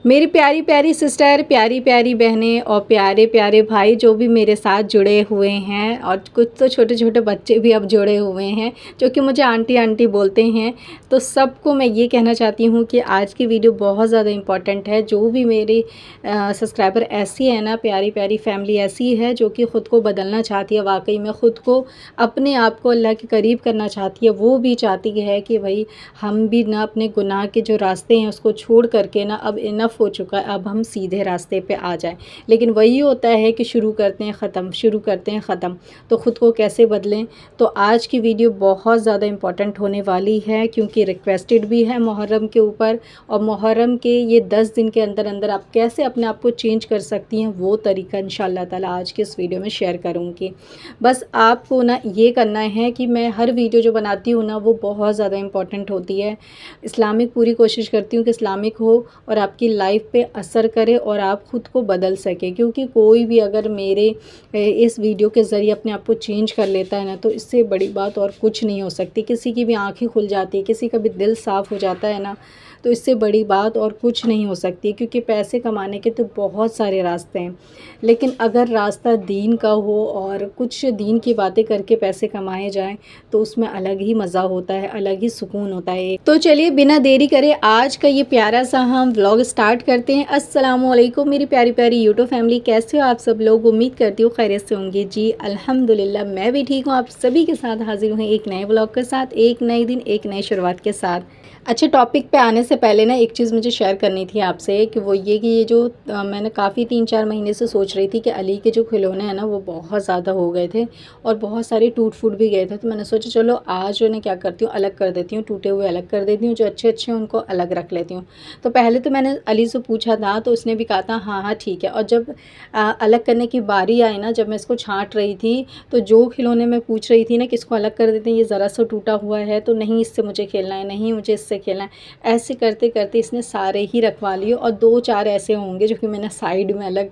मेरी प्यारी प्यारी सिस्टर, प्यारी प्यारी बहनें और प्यारे प्यारे भाई जो भी मेरे साथ जुड़े हुए हैं, और कुछ तो छोटे छोटे बच्चे भी अब जुड़े हुए हैं जो कि मुझे आंटी आंटी बोलते हैं। तो सबको मैं ये कहना चाहती हूँ कि आज की वीडियो बहुत ज़्यादा इम्पॉर्टेंट है। जो भी मेरी सब्सक्राइबर ऐसी है ना, प्यारी प्यारी फैमिली ऐसी है जो कि ख़ुद को बदलना चाहती है, वाकई में ख़ुद को अपने आप को अल्लाह के करीब करना चाहती है। वो भी चाहती है कि भाई हम भी ना अपने गुनाह के जो रास्ते हैं उसको छोड़ करके ना अब इनफ हो चुका है, अब हम सीधे रास्ते पे आ जाएं। लेकिन वही होता है कि शुरू करते हैं ख़त्म, शुरू करते हैं ख़त्म। तो ख़ुद को कैसे बदलें? तो आज की वीडियो बहुत ज़्यादा इम्पॉर्टेंट होने वाली है, क्योंकि रिक्वेस्टेड भी है मुहर्रम के ऊपर। और मुहर्रम के ये 10 दिन के अंदर अंदर आप कैसे अपने आप को चेंज कर सकती हैं, वो तरीका इंशाअल्लाह ताला आज के इस वीडियो में शेयर करूँगी। बस आपको ना ये करना है कि मैं हर वीडियो जो बनाती हूँ ना, वो बहुत ज़्यादा इम्पॉर्टेंट होती है। इस्लामिक पूरी कोशिश करती हूँ कि इस्लामिक हो और आपकी लाइफ पे असर करे और आप ख़ुद को बदल सकें। क्योंकि कोई भी अगर मेरे इस वीडियो के ज़रिए अपने आप को चेंज कर लेता है ना, तो इससे बड़ी बात और कुछ नहीं हो सकती। किसी की भी आँखें खुल जाती है, किसी का भी दिल साफ़ हो जाता है ना, तो इससे बड़ी बात और कुछ नहीं हो सकती। क्योंकि पैसे कमाने के तो बहुत सारे रास्ते हैं, लेकिन अगर रास्ता दीन का हो और कुछ दीन की बातें करके पैसे कमाए जाएं, तो उसमें अलग ही मज़ा होता है, अलग ही सुकून होता है। तो चलिए बिना देरी करे आज का ये प्यारा सा हम व्लॉग स्टार्ट करते हैं। अस्सलामुअलैकुम मेरी प्यारी प्यारी यूट्यूब फैमिली, कैसे हो आप सब लोग? उम्मीद करती हूँ खैरियत से होंगे। जी अल्हम्दुलिल्लाह मैं भी ठीक हूँ। आप सभी के साथ हाजिर हुए एक नए व्लॉग के साथ, एक नए दिन, एक नई शुरुआत के साथ। अच्छा, टॉपिक पे आने से पहले ना एक चीज़ मुझे शेयर करनी थी आपसे, कि वो ये कि ये जो मैंने काफ़ी 3-4 महीने से सोच रही थी कि अली के जो खिलौने हैं ना, वो बहुत ज़्यादा हो गए थे और बहुत सारे टूट फूट भी गए थे। तो मैंने सोचा चलो आज उन्हें क्या करती हूँ, अलग कर देती हूँ, टूटे हुए अलग कर देती हूँ, जो अच्छे अच्छे हैं उनको अलग रख लेती हूँ। तो पहले तो मैंने अली से पूछा था, तो उसने भी कहा था हाँ हाँ ठीक है। और जब अलग करने की बारी आई ना, जब मैं इसको छाँट रही थी, तो जो खिलौने मैं पूछ रही थी ना कि इसको अलग कर देते हैं, ये ज़रा सा टूटा हुआ है, तो नहीं इससे मुझे खेलना है, नहीं मुझे इससे खेलना है। ऐसे करते करते इसने सारे ही रखवा लिए और 2-4 ऐसे होंगे जो कि मैंने साइड में अलग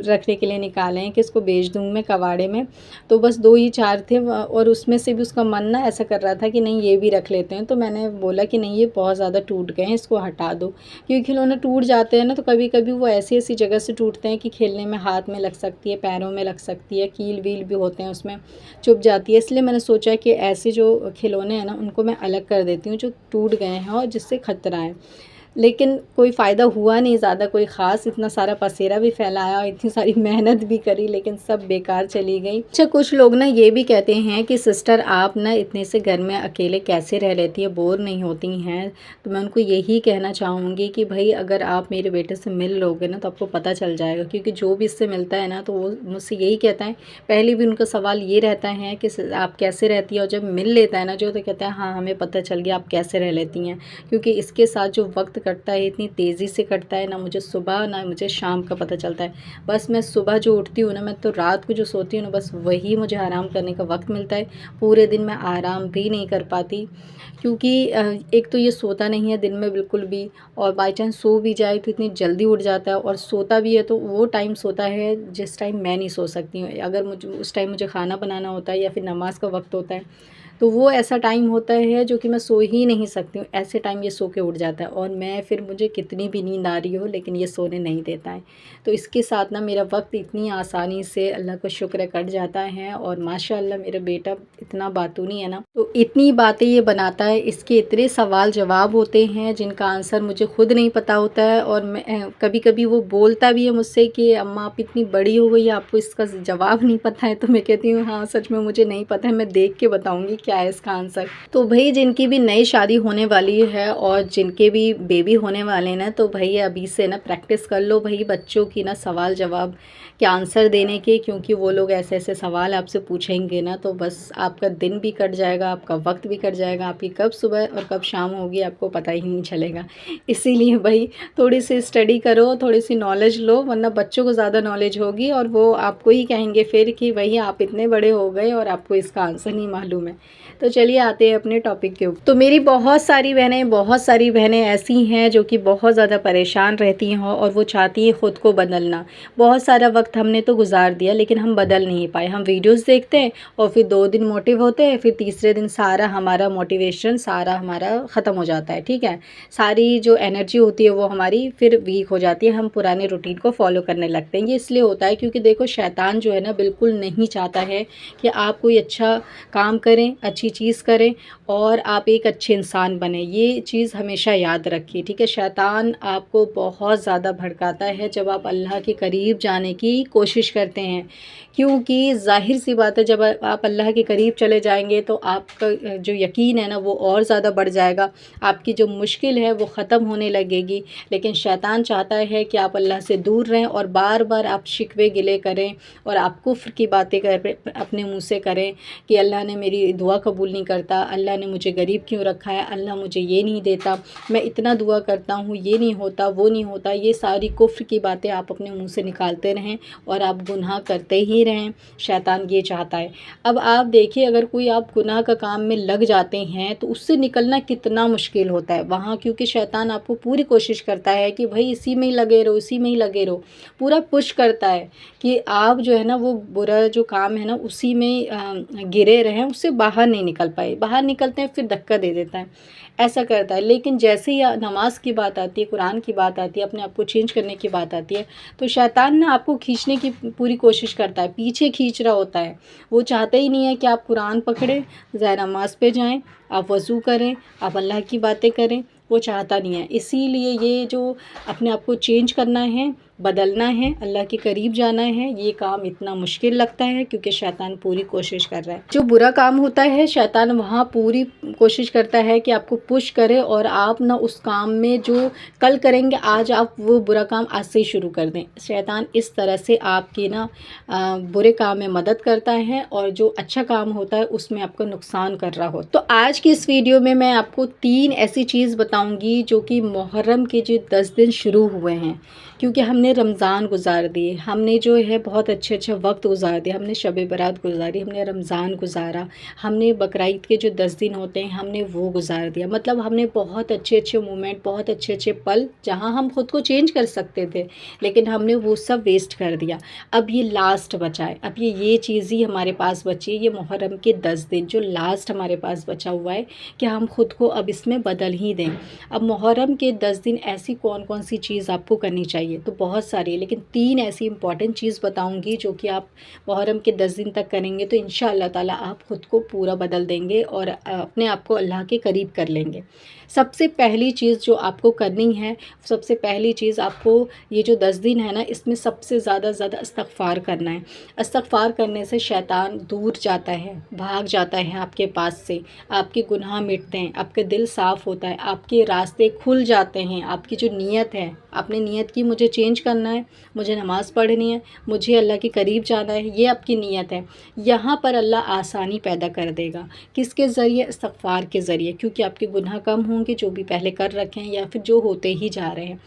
रखने के लिए निकाले हैं कि इसको बेच दूँ मैं कबाड़े में। तो बस 2 ही 4 थे और उसमें से भी उसका मन ना ऐसा कर रहा था कि नहीं ये भी रख लेते हैं। तो मैंने बोला कि नहीं ये बहुत ज़्यादा टूट गए हैं, इसको हटा दो। क्योंकि खिलौने टूट जाते हैं ना, तो कभी कभी वो ऐसी ऐसी जगह से टूटते हैं कि खेलने में हाथ में लग सकती है, पैरों में लग सकती है, कील वील भी होते हैं उसमें, चुभ जाती है। इसलिए मैंने सोचा कि ऐसे जो खिलौने हैं ना, उनको मैं अलग कर देती हूँ जो टूट गए हैं और जिससे खतरा है। लेकिन कोई फ़ायदा हुआ नहीं ज़्यादा कोई ख़ास, इतना सारा पसेरा भी फैलाया और इतनी सारी मेहनत भी करी, लेकिन सब बेकार चली गई। अच्छा, कुछ लोग ना ये भी कहते हैं कि सिस्टर आप ना इतने से घर में अकेले कैसे रह लेती है, बोर नहीं होती हैं? तो मैं उनको यही कहना चाहूँगी कि भाई अगर आप मेरे बेटे से मिल लोगे ना, तो आपको पता चल जाएगा। क्योंकि जो भी इससे मिलता है ना, तो वो मुझसे यही कहता है, पहले भी उनका सवाल ये रहता है कि आप कैसे रहती है, और जब मिल लेता है ना जो, तो कहता है हाँ हमें पता चल गया आप कैसे रह लेती हैं। क्योंकि इसके साथ जो वक्त कटता है इतनी तेज़ी से कटता है ना, मुझे सुबह ना मुझे शाम का पता चलता है। बस मैं सुबह जो उठती हूँ ना, मैं तो रात को जो सोती हूँ ना, बस वही मुझे आराम करने का वक्त मिलता है। पूरे दिन मैं आराम भी नहीं कर पाती, क्योंकि एक तो ये सोता नहीं है दिन में बिल्कुल भी, और बाई चांस सो भी जाए तो इतनी जल्दी उठ जाता है, और सोता भी है तो वो टाइम सोता है जिस टाइम मैं नहीं सो सकती हूँ। अगर मुझे उस टाइम मुझे खाना बनाना होता है या फिर नमाज़ का वक्त होता है, तो वो ऐसा टाइम होता है जो कि मैं सो ही नहीं सकती हूँ। ऐसे टाइम ये सो के उठ जाता है, और मैं फिर मुझे कितनी भी नींद आ रही हो लेकिन ये सोने नहीं देता है। तो इसके साथ ना मेरा वक्त इतनी आसानी से अल्लाह का शुक्र है कट जाता है। और माशाअल्लाह मेरा बेटा इतना बातूनी है ना, तो इतनी बातें ये बनाता है, इसके इतने सवाल जवाब होते हैं जिनका आंसर मुझे खुद नहीं पता होता है। और मैं कभी कभी वो बोलता भी है मुझसे कि अम्मा आप इतनी बड़ी हो गई, आपको इसका जवाब नहीं पता है। तो मैं कहती हूँ हाँ सच में मुझे नहीं पता है, मैं देख के बताऊँगी क्या है इसका आंसर। तो भाई जिनकी भी नई शादी होने वाली है और जिनके भी बेबी होने वाले हैं ना, तो भाई अभी से ना प्रैक्टिस कर लो भाई बच्चों की ना सवाल जवाब के आंसर देने के। क्योंकि वो लोग ऐसे ऐसे सवाल आपसे पूछेंगे ना, तो बस आपका दिन भी कट जाएगा, आपका वक्त भी कट जाएगा, आपकी कब सुबह और कब शाम होगी आपको पता ही नहीं चलेगा। इसीलिए भाई थोड़ी सी स्टडी करो, थोड़ी सी नॉलेज लो, वरना बच्चों को ज़्यादा नॉलेज होगी और वो आपको ही कहेंगे फिर कि भाई आप इतने बड़े हो गए और आपको इसका आंसर नहीं मालूम है। तो चलिए आते हैं अपने टॉपिक के ऊपर। तो मेरी बहुत सारी बहनें ऐसी हैं जो कि बहुत ज़्यादा परेशान रहती हैं और वो चाहती हैं ख़ुद को बदलना। बहुत सारा वक्त हमने तो गुजार दिया लेकिन हम बदल नहीं पाए। हम वीडियोस देखते हैं और फिर 2 दिन मोटिव होते हैं, फिर तीसरे दिन सारा हमारा मोटिवेशन सारा हमारा ख़त्म हो जाता है, ठीक है। सारी जो एनर्जी होती है वो हमारी फिर वीक हो जाती है, हम पुराने रूटीन को फॉलो करने लगते हैं। ये इसलिए होता है क्योंकि देखो शैतान जो है ना बिल्कुल नहीं चाहता है कि आप कोई अच्छा काम करें, अच्छी चीज़ करें और आप एक अच्छे इंसान बने। ये चीज़ हमेशा याद रखिए, ठीक है। शैतान आपको बहुत ज़्यादा भड़काता है जब आप अल्लाह के करीब जाने की कोशिश करते हैं, क्योंकि ज़ाहिर सी बात है जब आप अल्लाह के करीब चले जाएंगे तो आपका जो यकीन है ना वो और ज़्यादा बढ़ जाएगा, आपकी जो मुश्किल है वो ख़त्म होने लगेगी। लेकिन शैतान चाहता है कि आप अल्लाह से दूर रहें और बार बार आप शिकवे गिले करें और आप कुफ्र की बातें अपने मुँह से करें कि अल्लाह ने मेरी दुआ कबूल नहीं करता, अल्लाह ने मुझे गरीब क्यों रखा है, अल्लाह मुझे ये नहीं देता, मैं इतना दुआ करता हूँ ये नहीं होता, वो नहीं होता। ये सारी कुफ्र की बातें आप अपने मुंह से निकालते रहें और आप गुनाह करते ही रहें। शैतान ये चाहता है। अब आप देखिए अगर कोई आप गुनाह का काम में लग जाते हैं तो उससे निकलना कितना मुश्किल होता है वहाँ, क्योंकि शैतान आपको पूरी कोशिश करता है कि भाई इसी में ही लगे रहो, इसी में ही लगे रहो। पूरा पुश करता है कि आप जो है ना वो बुरा जो काम है ना उसी में गिरे रहें, उससे बाहर नहीं निकल पाए। बाहर निकलते हैं फिर धक्का दे देता है, ऐसा करता है। लेकिन जैसे ही नमाज की बात आती है, कुरान की बात आती है, अपने आप को चेंज करने की बात आती है तो शैतान ना आपको खींचने की पूरी कोशिश करता है, पीछे खींच रहा होता है। वो चाहता ही नहीं है कि आप कुरान पकड़ें, ज़ाय नमाज पे जाएं, आप वज़ू करें, आप अल्लाह की बातें करें, वो चाहता नहीं है। इसीलिए ये जो अपने आप को चेंज करना है, बदलना है, अल्लाह के करीब जाना है, ये काम इतना मुश्किल लगता है क्योंकि शैतान पूरी कोशिश कर रहा है। जो बुरा काम होता है शैतान वहाँ पूरी कोशिश करता है कि आपको पुश करे और आप ना उस काम में जो कल करेंगे आज आप वो बुरा काम आज से ही शुरू कर दें। शैतान इस तरह से आपकी ना बुरे काम में मदद करता है और जो अच्छा काम होता है उसमें आपको नुकसान कर रहा हो। तो आज की इस वीडियो में मैं आपको 3 ऐसी चीज़ बताऊंगी जो कि मुहर्रम के जो 10 दिन शुरू हुए हैं, क्योंकि हमने रमज़ान गुजार दिए, हमने जो है बहुत अच्छे वक्त गुजार दिए, हमने शब बारात गुजारी, हमने रमज़ान गुजारा, हमने बकरीद के जो 10 दिन होते हैं हमने वो गुजार दिया। मतलब हमने बहुत अच्छे मोमेंट, बहुत अच्छे पल जहां हम खुद को चेंज कर सकते थे लेकिन हमने वो सब वेस्ट कर दिया। अब ये लास्ट बचा है, अब ये चीज़ ही हमारे पास बची है, ये मुहर्रम के 10 दिन जो लास्ट हमारे पास बचा हुआ है कि हम खुद को अब इसमें बदल ही दें। अब मुहर्रम के 10 दिन ऐसी कौन सी चीज़ आपको करनी चाहिए, तो बहुत सारी है लेकिन 3 ऐसी इंपॉर्टेंट चीज़ बताऊंगी जो कि आप मुहर्रम के 10 दिन तक करेंगे तो इंशाअल्लाह ताला आप खुद को पूरा बदल देंगे और अपने आप को अल्लाह के करीब कर लेंगे। सबसे पहली चीज़ जो आपको करनी है, सबसे पहली चीज़ आपको ये जो 10 दिन है ना इसमें सबसे ज़्यादा इस्तग़फ़ार करना है। इस्तग़फ़ार करने से शैतान दूर जाता है, भाग जाता है आपके पास से, आपके गुनाह मिटते हैं, आपका दिल साफ़ होता है, आपके रास्ते खुल जाते हैं। आपकी जो नीयत है, आपने नीयत की मुझे चेंज करना है, मुझे नमाज़ पढ़नी है, मुझे अल्लाह के करीब जाना है, ये आपकी नीयत है, यहाँ पर अल्लाह आसानी पैदा कर देगा। किसके ज़रिए? इस्तग़फ़ार के ज़रिए, क्योंकि आपके गुनाह कम होंगे जो भी पहले कर रखे हैं या फिर जो होते ही जा रहे हैं।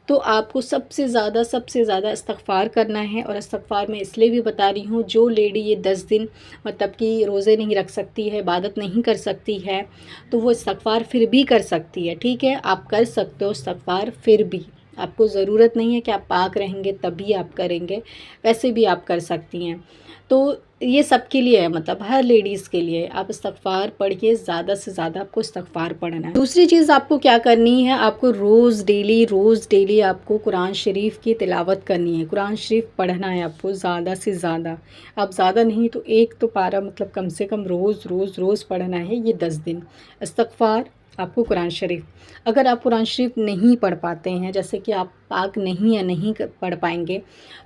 तो आपको सबसे ज़्यादा इस्तग़फ़ार करना है। और इस्तग़फ़ार मैं इसलिए भी बता रही हूँ, जो लेडी ये 10 दिन मतलब कि रोज़े नहीं रख सकती है, इबादत नहीं कर सकती है, तो वो इस्तग़फ़ार फिर भी कर सकती है, ठीक है। आप कर सकते हो इस्तग़फ़ार फिर भी, आपको ज़रूरत नहीं है कि आप पाक रहेंगे तभी आप करेंगे, वैसे भी आप कर सकती हैं। तो ये सबके लिए है, मतलब हर लेडीज़ के लिए। आप इस्तग़फ़ार पढ़िए, ज़्यादा से ज़्यादा आपको इस्तग़फ़ार पढ़ना है। दूसरी चीज़ आपको क्या करनी है, आपको रोज़ डेली आपको कुरान शरीफ की तिलावत करनी है, कुरान शरीफ पढ़ना है आपको ज़्यादा से ज़्यादा। आप ज़्यादा नहीं तो एक तो पारा मतलब कम से कम रोज़ पढ़ना है ये 10 दिन। इस्तग़फ़ार, आपको कुरान शरीफ। अगर आप कुरान शरीफ नहीं पढ़ पाते हैं, जैसे कि आप पाक नहीं है, नहीं पढ़ पाएंगे,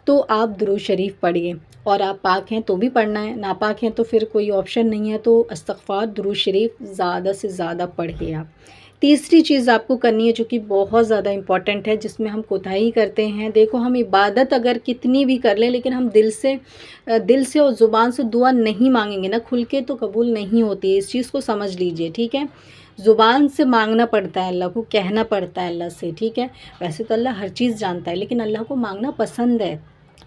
तो आप दुरूद शरीफ पढ़िए। और आप पाक हैं तो भी पढ़ना है, नापाक हैं तो फिर कोई ऑप्शन नहीं है, तो इस्तग़फ़ार, दुरूद शरीफ ज़्यादा से ज़्यादा पढ़िए आप। तीसरी चीज़ आपको करनी है जो कि बहुत ज़्यादा इम्पॉर्टेंट है, जिसमें हम कोताही करते हैं। देखो हम इबादत अगर कितनी भी कर लें लेकिन हम दिल से और ज़ुबान से दुआ नहीं मांगेंगे ना खुल के, तो कबूल नहीं होती है। इस चीज़ को समझ लीजिए, ठीक है। ज़ुबान से मांगना पड़ता है, अल्लाह को कहना पड़ता है अल्लाह से, ठीक है। वैसे तो अल्लाह हर चीज़ जानता है लेकिन अल्लाह को मांगना पसंद है,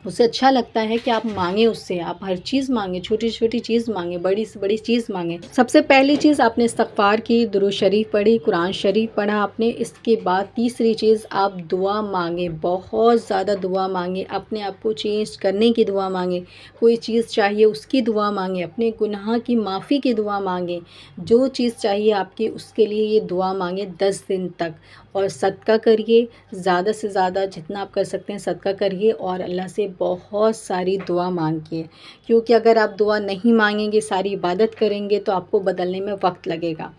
उसे अच्छा लगता है कि आप मांगें उससे, आप हर चीज़ मांगें, छोटी छोटी चीज़ मांगें, बड़ी से बड़ी चीज़ मांगें। सबसे पहली चीज़ आपने इस्तग़फ़ार की, दुरूद शरीफ पढ़ी, कुरान शरीफ पढ़ा आपने। इसके बाद तीसरी चीज़ आप दुआ मांगें, बहुत ज़्यादा दुआ मांगें, अपने आप को चेंज करने की दुआ मांगें, कोई चीज़ चाहिए उसकी दुआ मांगें, अपने गुनाह की माफ़ी की दुआ मांगें, जो चीज़ चाहिए आपकी उसके लिए ये दुआ मांगें 10 दिन तक। और सदका करिए, ज़्यादा से ज़्यादा जितना आप कर सकते हैं सदका करिए और अल्लाह से बहुत सारी दुआ मांगिए, क्योंकि अगर आप दुआ नहीं मांगेंगे, सारी इबादत करेंगे तो आपको बदलने में वक्त लगेगा।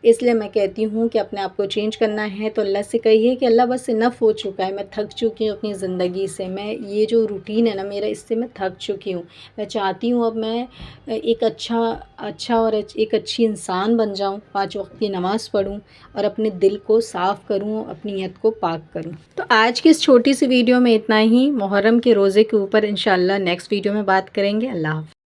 इसलिए मैं कहती हूँ कि अपने आप को चेंज करना है तो अल्लाह से कहिए कि अल्लाह बस इनफ हो चुका है, मैं थक चुकी हूँ अपनी ज़िंदगी से, मैं ये जो रूटीन है ना मेरा, इससे मैं थक चुकी हूँ। मैं चाहती हूँ अब मैं एक अच्छा और एक अच्छी इंसान बन जाऊँ, 5 वक्त की नमाज़ पढ़ूँ और अपने दिल को साफ़ करूँ, अपनी नीयत को पाक करूँ। तो आज की इस छोटी सी वीडियो में इतना ही। मुहर्रम के रोज़े के ऊपर इंशाअल्लाह नेक्स्ट वीडियो में बात करेंगे। अल्लाह हाफ़िज़।